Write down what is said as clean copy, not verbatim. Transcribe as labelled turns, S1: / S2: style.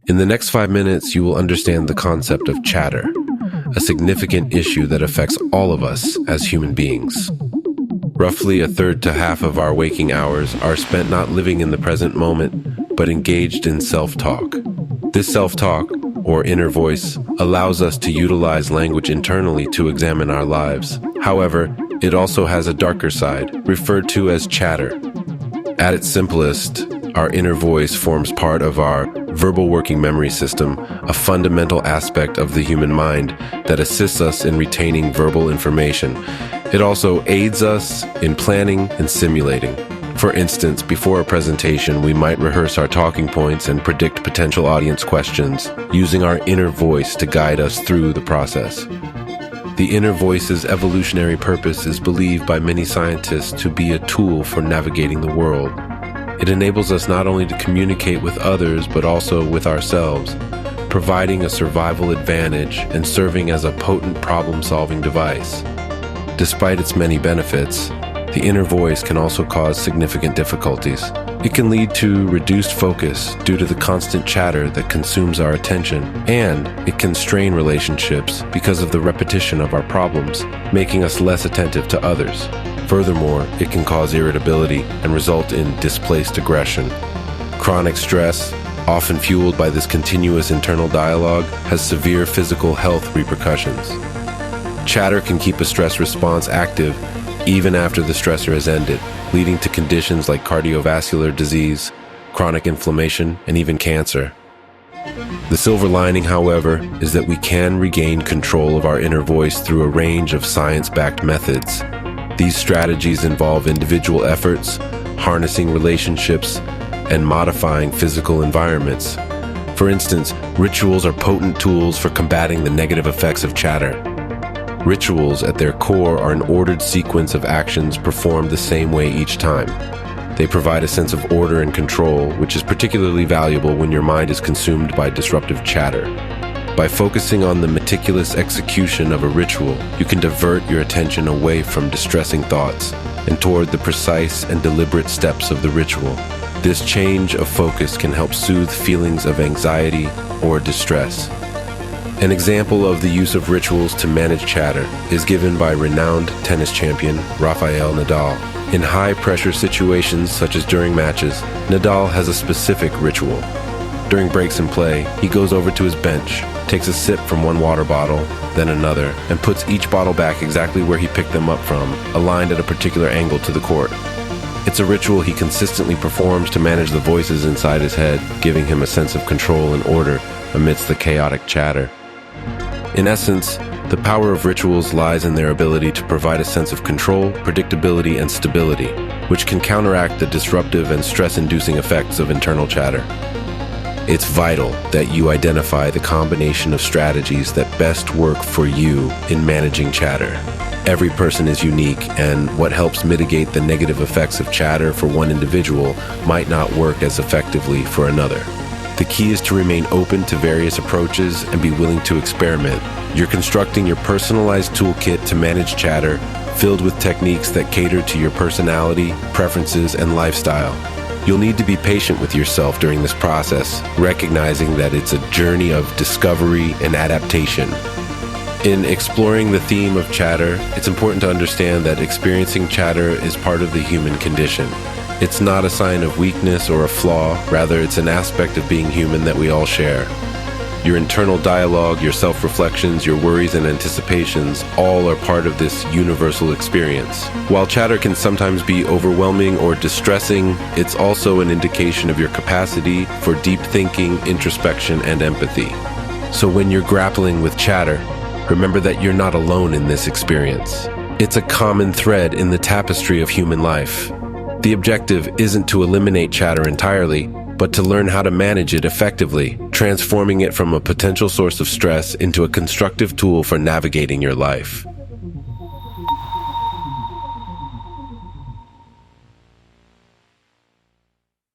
S1: In the next 5 minutes, you will understand the concept of chatter, a significant issue that affects all of us as human beings. Roughly a third to half of our waking hours are spent not living in the present moment, but engaged in self-talk. This self-talk, or inner voice, allows us to utilize language internally to examine our lives. However, it also has a darker side, referred to as chatter. At its simplest, our inner voice forms part of our verbal working memory system, a fundamental aspect of the human mind that assists us in retaining verbal information. It also aids us in planning and simulating. For instance, before a presentation, we might rehearse our talking points and predict potential audience questions, using our inner voice to guide us through the process. The inner voice's evolutionary purpose is believed by many scientists to be a tool for navigating the world. It enables us not only to communicate with others, but also with ourselves, providing a survival advantage and serving as a potent problem-solving device. Despite its many benefits, the inner voice can also cause significant difficulties. It can lead to reduced focus due to the constant chatter that consumes our attention, and it can strain relationships because of the repetition of our problems, making us less attentive to others. Furthermore, it can cause irritability and result in displaced aggression. Chronic stress, often fueled by this continuous internal dialogue, has severe physical health repercussions. Chatter can keep a stress response active even after the stressor has ended, leading to conditions like cardiovascular disease, chronic inflammation, and even cancer. The silver lining, however, is that we can regain control of our inner voice through a range of science-backed methods. These strategies involve individual efforts, harnessing relationships, and modifying physical environments. For instance, rituals are potent tools for combating the negative effects of chatter. Rituals, at their core, are an ordered sequence of actions performed the same way each time. They provide a sense of order and control, which is particularly valuable when your mind is consumed by disruptive chatter. By focusing on the meticulous execution of a ritual, you can divert your attention away from distressing thoughts and toward the precise and deliberate steps of the ritual. This change of focus can help soothe feelings of anxiety or distress. An example of the use of rituals to manage chatter is given by renowned tennis champion Rafael Nadal. In high-pressure situations such as during matches, Nadal has a specific ritual. During breaks in play, he goes over to his bench, takes a sip from one water bottle, then another, and puts each bottle back exactly where he picked them up from, aligned at a particular angle to the court. It's a ritual he consistently performs to manage the voices inside his head, giving him a sense of control and order amidst the chaotic chatter. In essence, the power of rituals lies in their ability to provide a sense of control, predictability, and stability, which can counteract the disruptive and stress-inducing effects of internal chatter. It's vital that you identify the combination of strategies that best work for you in managing chatter. Every person is unique, and what helps mitigate the negative effects of chatter for one individual might not work as effectively for another. The key is to remain open to various approaches and be willing to experiment. You're constructing your personalized toolkit to manage chatter, filled with techniques that cater to your personality, preferences, and lifestyle. You'll need to be patient with yourself during this process, recognizing that it's a journey of discovery and adaptation. In exploring the theme of chatter, it's important to understand that experiencing chatter is part of the human condition. It's not a sign of weakness or a flaw, rather it's an aspect of being human that we all share. Your internal dialogue, your self-reflections, your worries and anticipations, all are part of this universal experience. While chatter can sometimes be overwhelming or distressing, it's also an indication of your capacity for deep thinking, introspection, and empathy. So when you're grappling with chatter, remember that you're not alone in this experience. It's a common thread in the tapestry of human life. The objective isn't to eliminate chatter entirely, but to learn how to manage it effectively, transforming it from a potential source of stress into a constructive tool for navigating your life.